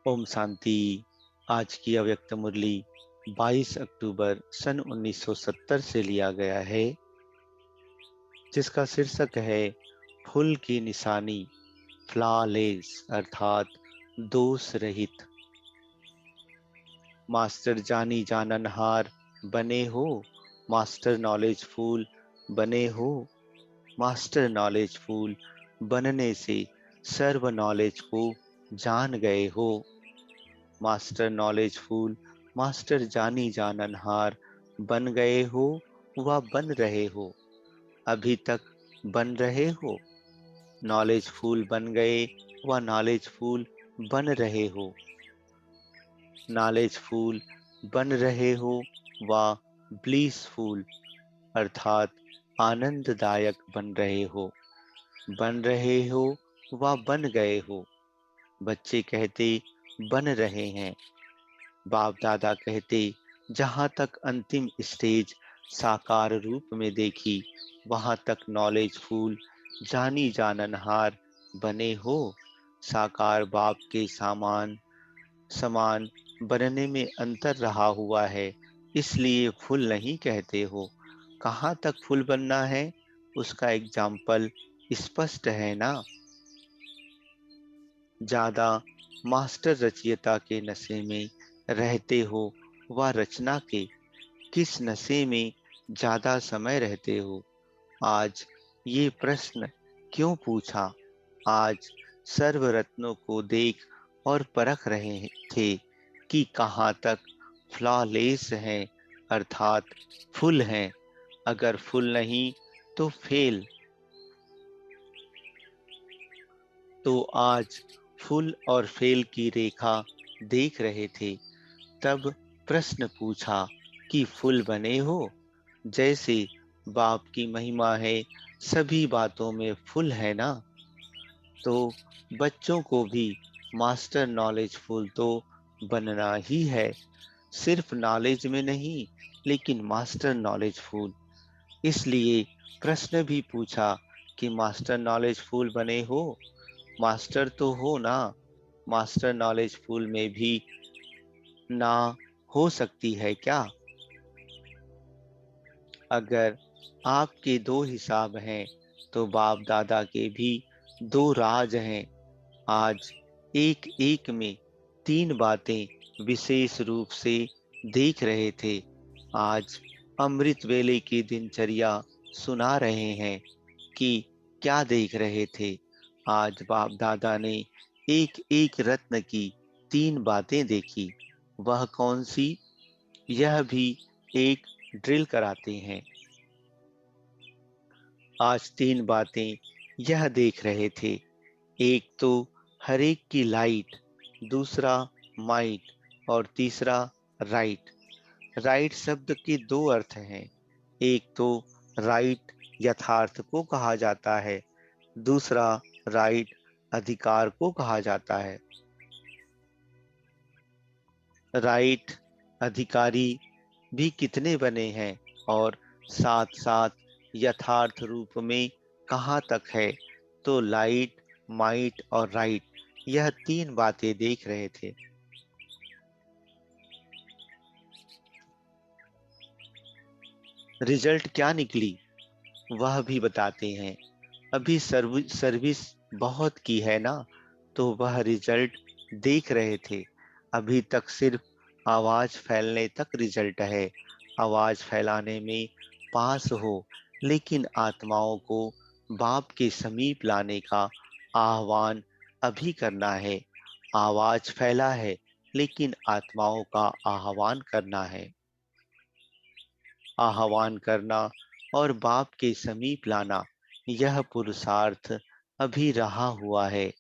ओम शांति। आज की अव्यक्त मुरली 22 अक्टूबर सन 1970 से लिया गया है, जिसका शीर्षक है फूल की निशानी, फ्लॉलेस अर्थात दोष रहित। मास्टर जानी जाननहार बने हो, मास्टर नॉलेज फूल बने हो, मास्टर नॉलेज फूल बनने से सर्व नॉलेज को जान गए हो। मास्टर नॉलेज फूल, मास्टर जानी जाननहार बन गए हो व बन रहे हो, अभी तक बन रहे हो। नॉलेज फूल बन गए व नॉलेज फूल बन रहे हो, नॉलेज फूल बन रहे हो व ब्लीसफुल अर्थात आनंददायक बन रहे हो व बन गए हो। बच्चे कहते बन रहे हैं, बाप दादा कहते जहां तक अंतिम स्टेज साकार रूप में देखी, वहां तक नॉलेज फूल जानी जाननहार बने हो। साकार बाप के समान बनने में अंतर रहा हुआ है, इसलिए फूल नहीं कहते हो। कहाँ तक फूल बनना है, उसका एग्जाम्पल स्पष्ट है ना। ज्यादा मास्टर रचयिता के नशे में रहते हो व रचना के किस नशे में ज्यादा समय रहते हो। आज ये प्रश्न क्यों पूछा? आज सर्व रत्नों को देख और परख रहे थे कि कहाँ तक फ्लॉलेस हैं अर्थात फुल हैं। अगर फुल नहीं तो फेल। तो आज फुल और फेल की रेखा देख रहे थे, तब प्रश्न पूछा कि फुल बने हो। जैसे बाप की महिमा है, सभी बातों में फुल है ना, तो बच्चों को भी मास्टर नॉलेज फुल तो बनना ही है। सिर्फ नॉलेज में नहीं, लेकिन मास्टर नॉलेज फुल। इसलिए प्रश्न भी पूछा कि मास्टर नॉलेज फुल बने हो। मास्टर तो हो ना, मास्टर नॉलेज फुल में भी ना हो सकती है क्या? अगर आपके दो हिसाब हैं, तो बाप दादा के भी दो राज हैं। आज एक एक में तीन बातें विशेष रूप से देख रहे थे। आज अमृत वेले की दिनचर्या सुना रहे हैं कि क्या देख रहे थे। आज बाप दादा ने एक एक रत्न की तीन बातें देखी। वह कौन सी? यह भी एक ड्रिल कराते हैं। आज तीन बातें यह देख रहे थे। एक तो हर एक की लाइट, दूसरा माइट और तीसरा राइट। राइट शब्द के दो अर्थ हैं। एक तो राइट यथार्थ को कहा जाता है, दूसरा राइट अधिकार को कहा जाता है। राइट अधिकारी भी कितने बने हैं और साथ साथ यथार्थ रूप में कहाँ तक है? तो लाइट, माइट और राइट, यह तीन बातें देख रहे थे। रिजल्ट क्या निकली वह भी बताते हैं। अभी सर्विस बहुत की है ना, तो वह रिजल्ट देख रहे थे। अभी तक सिर्फ आवाज फैलने तक रिजल्ट है। आवाज फैलाने में पास हो, लेकिन आत्माओं को बाप के समीप लाने का आह्वान अभी करना है। आवाज फैला है, लेकिन आत्माओं का आह्वान करना है। आह्वान करना और बाप के समीप लाना, यह पुरुषार्थ अभी रहा हुआ है,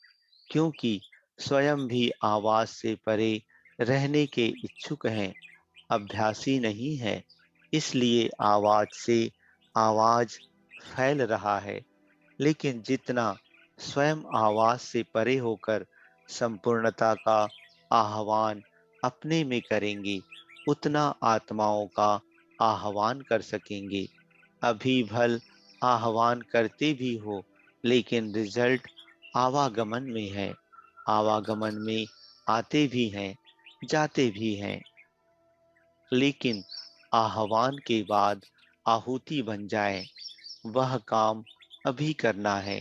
क्योंकि स्वयं भी आवाज से परे रहने के इच्छुक हैं, अभ्यासी नहीं है। इसलिए आवाज से आवाज फैल रहा है। लेकिन जितना स्वयं आवाज से परे होकर संपूर्णता का आह्वान अपने में करेंगे, उतना आत्माओं का आह्वान कर सकेंगे। अभी भल आह्वान करते भी हो, लेकिन रिजल्ट आवागमन में है। आवागमन में आते भी हैं, जाते भी हैं, लेकिन आह्वान के बाद आहुति बन जाए, वह काम अभी करना है।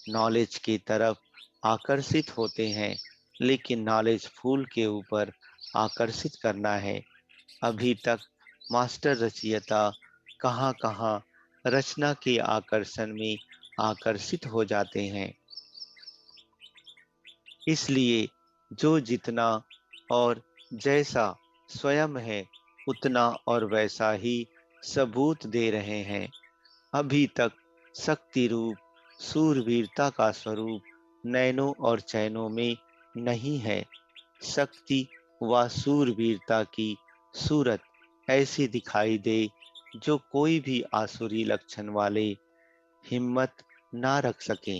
नॉलेज की तरफ आकर्षित होते हैं, लेकिन नॉलेज फूल के ऊपर आकर्षित करना है। अभी तक मास्टर रचयिता कहाँ कहाँ रचना के आकर्षण में आकर्षित हो जाते हैं। इसलिए जो जितना और जैसा स्वयं है, उतना और वैसा ही सबूत दे रहे हैं। अभी तक शक्ति रूप सूरवीरता का स्वरूप नैनों और चैनों में नहीं है। शक्ति व सूरवीरता की सूरत ऐसी दिखाई दे जो कोई भी आसुरी लक्षण वाले हिम्मत ना रख सके।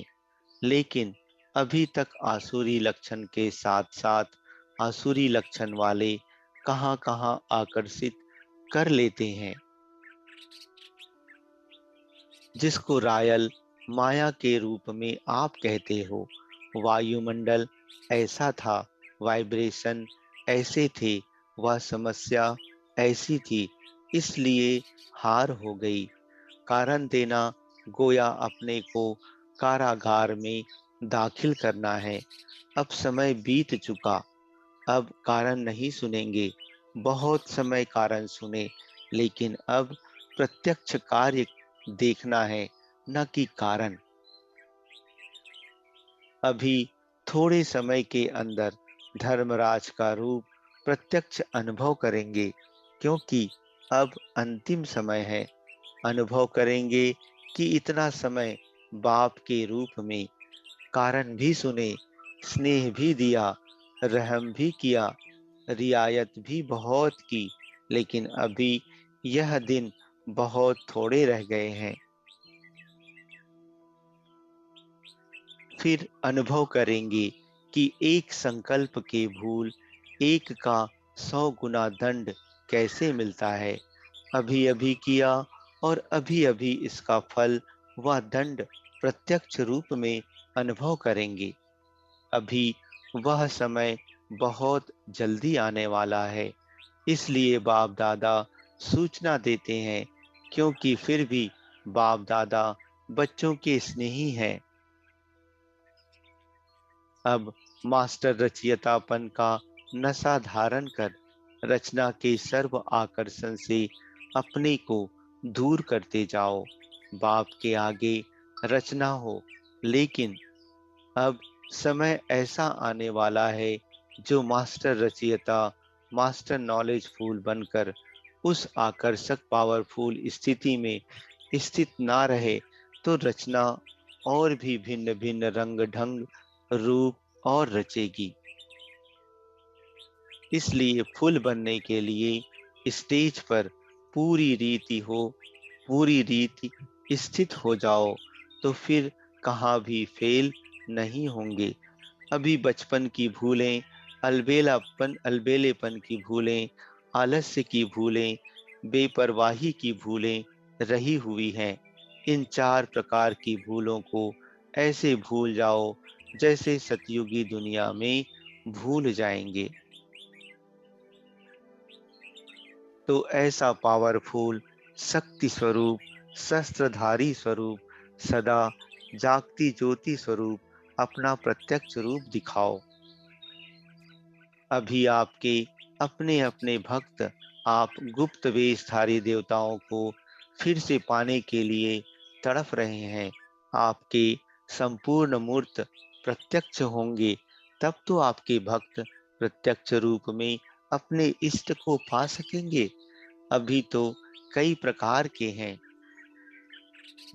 लेकिन अभी तक आसुरी लक्षण के साथ साथ आसुरी लक्षण वाले कहाँ कहाँ आकर्षित कर लेते हैं, जिसको रायल माया के रूप में आप कहते हो। वायुमंडल ऐसा था, वाइब्रेशन ऐसे थे, वह समस्या ऐसी थी, इसलिए हार हो गई। कारण देना गोया अपने को कारागार में दाखिल करना है। अब समय बीत चुका, अब कारण नहीं सुनेंगे। बहुत समय कारण सुने, लेकिन अब प्रत्यक्ष कार्य देखना है, न कि कारण। अभी थोड़े समय के अंदर धर्मराज का रूप प्रत्यक्ष अनुभव करेंगे, क्योंकि अब अंतिम समय है। अनुभव करेंगे कि इतना समय बाप के रूप में कारण भी सुने, स्नेह भी दिया, रहम भी किया, रियायत भी बहुत की, लेकिन अभी यह दिन बहुत थोड़े रह गए हैं। फिर अनुभव करेंगे कि एक संकल्प के भूल एक का 100 गुना दंड कैसे मिलता है। अभी अभी किया और अभी अभी इसका फल व दंड प्रत्यक्ष रूप में अनुभव करेंगे। अभी वह समय बहुत जल्दी आने वाला है, इसलिए बाप दादा सूचना देते हैं, क्योंकि फिर भी बाप दादा बच्चों के स्नेही हैं। अब मास्टर रचयितापन का नशा धारण कर रचना के सर्व आकर्षण से अपने को दूर करते जाओ। बाप के आगे रचना हो, लेकिन अब समय ऐसा आने वाला है जो मास्टर रचयिता मास्टर नॉलेज फूल बनकर उस आकर्षक पावरफुल स्थिति में स्थित ना रहे, तो रचना और भी भिन्न भिन्न रंग ढंग रूप और रचेगी। इसलिए फूल बनने के लिए स्टेज पर पूरी रीति हो, पूरी रीति स्थित हो जाओ, तो फिर कहाँ भी फेल नहीं होंगे। अभी बचपन की भूलें, अलबेलेपन की भूलें, आलस्य की भूलें, बेपरवाही की भूलें रही हुई हैं। इन 4 प्रकार की भूलों को ऐसे भूल जाओ जैसे सतयुगी दुनिया में भूल जाएंगे। तो ऐसा पावरफुल शक्ति स्वरूप, शस्त्रधारी स्वरूप, सदा जागती ज्योति स्वरूप अपना प्रत्यक्ष रूप दिखाओ। अभी आपके अपने अपने भक्त आप गुप्त वेशधारी देवताओं को फिर से पाने के लिए तड़प रहे हैं। आपके संपूर्ण मूर्त प्रत्यक्ष होंगे, तब तो आपके भक्त प्रत्यक्ष रूप में अपने इष्ट को पा सकेंगे। अभी तो कई प्रकार के हैं,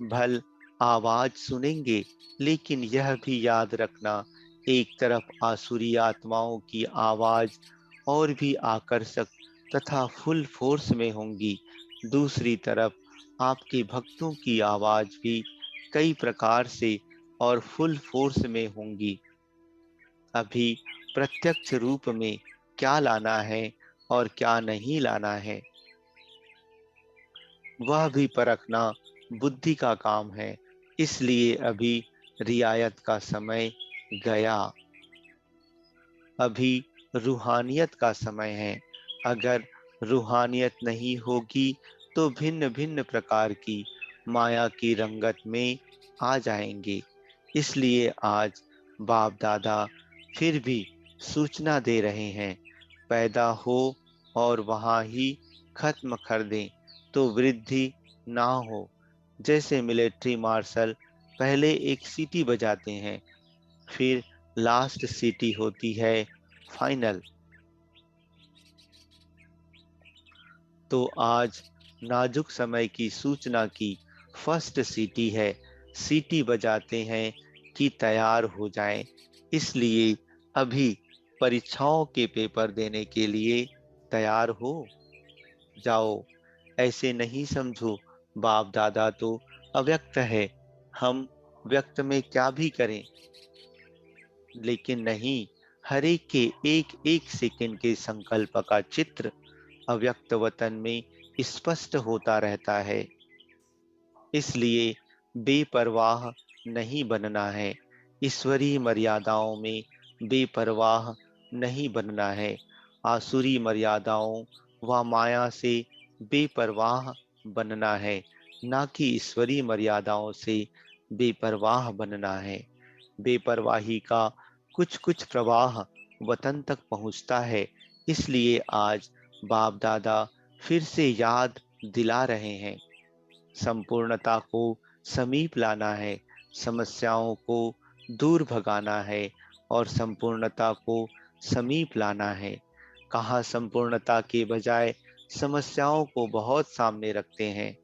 भल आवाज सुनेंगे, लेकिन यह भी याद रखना, एक तरफ आसुरी आत्माओं की आवाज और भी आकर्षक तथा फुल फोर्स में होंगी, दूसरी तरफ आपके भक्तों की आवाज भी कई प्रकार से और फुल फोर्स में होंगी। अभी प्रत्यक्ष रूप में क्या लाना है और क्या नहीं लाना है, वह भी परखना बुद्धि का काम है। इसलिए अभी रियायत का समय गया। अभी रूहानियत का समय है। अगर रूहानियत नहीं होगी तो भिन्न भिन्न प्रकार की माया की रंगत में आ जाएंगे। इसलिए आज बाप दादा फिर भी सूचना दे रहे हैं, पैदा हो और वहां ही खत्म कर दें तो वृद्धि ना हो। जैसे मिलिट्री मार्शल पहले एक सीटी बजाते हैं, फिर लास्ट सीटी होती है फाइनल। तो आज नाजुक समय की सूचना की फर्स्ट सीटी है। सीटी बजाते हैं कि तैयार हो जाएं। इसलिए अभी परीक्षाओं के पेपर देने के लिए तैयार हो जाओ। ऐसे नहीं समझो, बाप दादा तो अव्यक्त है, हम व्यक्त में क्या भी करें। लेकिन नहीं, हर एक के एक एक सेकंड के संकल्प का चित्र अव्यक्त वतन में स्पष्ट होता रहता है। इसलिए बेपरवाह नहीं बनना है, ईश्वरीय मर्यादाओं में बेपरवाह नहीं बनना है, आसुरी मर्यादाओं व माया से बेपरवाह बनना है, ना कि ईश्वरीय मर्यादाओं से बेपरवाह बनना है। बेपरवाही का कुछ कुछ प्रवाह वतन तक पहुंचता है। इसलिए आज बाप दादा फिर से याद दिला रहे हैं, संपूर्णता को समीप लाना है, समस्याओं को दूर भगाना है और संपूर्णता को समीप लाना है। कहाँ संपूर्णता के बजाय समस्याओं को बहुत सामने रखते हैं।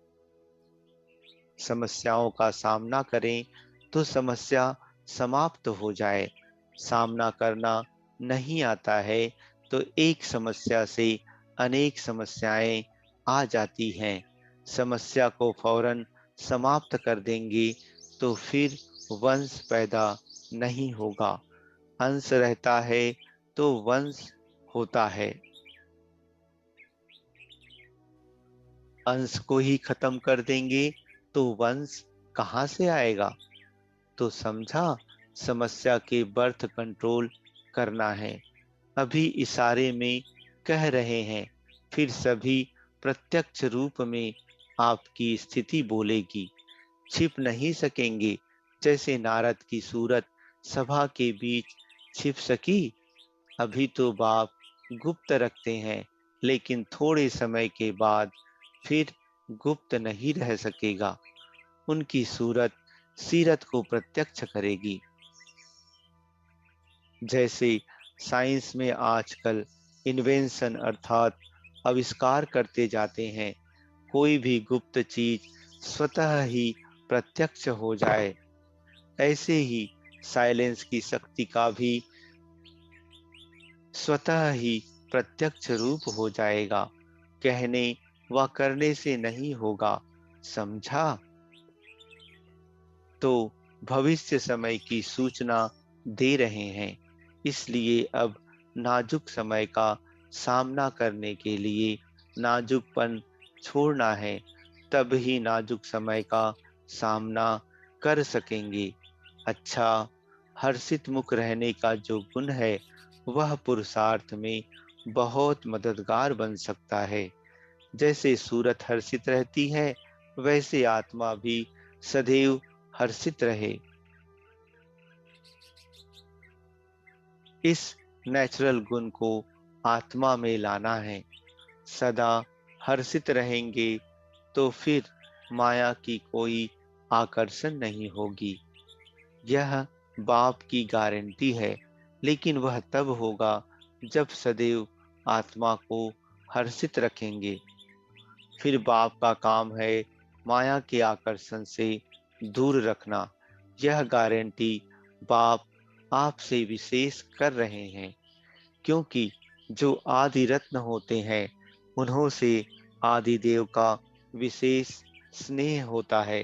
समस्याओं का सामना करें तो समस्या समाप्त हो जाए। सामना करना नहीं आता है तो एक समस्या से अनेक समस्याएं आ जाती हैं। समस्या को फौरन समाप्त कर देंगे तो फिर वंश पैदा नहीं होगा। अंश रहता है तो वंश होता है। अंश को ही खत्म कर देंगे तो वंश कहाँ से आएगा। तो समझा, समस्या के बर्थ कंट्रोल करना है। अभी इशारे में कह रहे हैं, फिर सभी प्रत्यक्ष रूप में आपकी स्थिति बोलेगी। छिप नहीं सकेंगे। जैसे नारद की सूरत सभा के बीच छिप सकी। अभी तो बाप गुप्त रखते हैं, लेकिन थोड़े समय के बाद फिर गुप्त नहीं रह सकेगा। उनकी सूरत सीरत को प्रत्यक्ष करेगी। जैसे साइंस में आजकल इन्वेंशन अर्थात आविष्कार करते जाते हैं, कोई भी गुप्त चीज स्वतः ही प्रत्यक्ष हो जाए, ऐसे ही साइलेंस की शक्ति का भी स्वतः ही प्रत्यक्ष रूप हो जाएगा। कहने व करने से नहीं होगा। समझा। तो भविष्य समय की सूचना दे रहे हैं। इसलिए अब नाजुक समय का सामना करने के लिए नाजुकपन छोड़ना है, तब ही नाजुक समय का सामना कर सकेंगे। अच्छा, हर्षित मुख रहने का जो गुण है वह पुरुषार्थ में बहुत मददगार बन सकता है। जैसे सूरत हर्षित रहती है, वैसे आत्मा भी सदैव हर्षित रहे। इस नेचुरल गुण को आत्मा में लाना है। सदा हर्षित रहेंगे तो फिर माया की कोई आकर्षण नहीं होगी। यह बाप की गारंटी है, लेकिन वह तब होगा जब सदैव आत्मा को हर्षित रखेंगे। फिर बाप का काम है माया के आकर्षण से दूर रखना। यह गारंटी बाप आपसे विशेष कर रहे हैं, क्योंकि जो आदि रत्न होते हैं उन्हों से आदि देव का विशेष स्नेह होता है।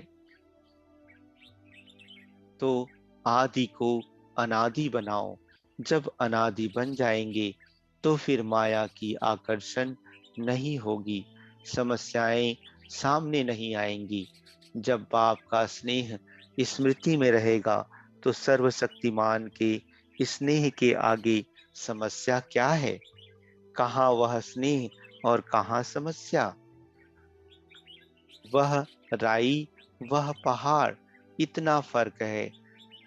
तो आदि को अनादि बनाओ। जब अनादि बन जाएंगे तो फिर माया की आकर्षण नहीं होगी, समस्याएं सामने नहीं आएंगी। जब बाप का स्नेह स्मृति में रहेगा तो सर्वशक्तिमान के स्नेह के आगे समस्या क्या है? कहाँ वह स्नेह और कहाँ समस्या? वह राई, वह पहाड़, इतना फर्क है।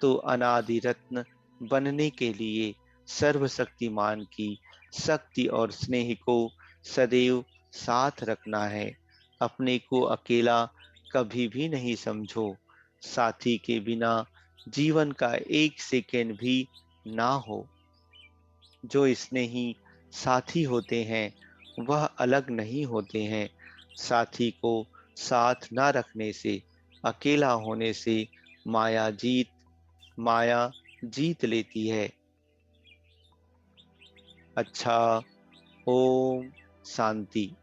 तो अनादि रत्न बनने के लिए सर्वशक्तिमान की शक्ति और स्नेह को सदैव साथ रखना है। अपने को अकेला कभी भी नहीं समझो। साथी के बिना जीवन का एक सेकेंड भी ना हो। जो स्नेही साथी होते हैं वह अलग नहीं होते हैं। साथी को साथ न रखने से, अकेला होने से माया जीत लेती है। अच्छा, ओम शांति।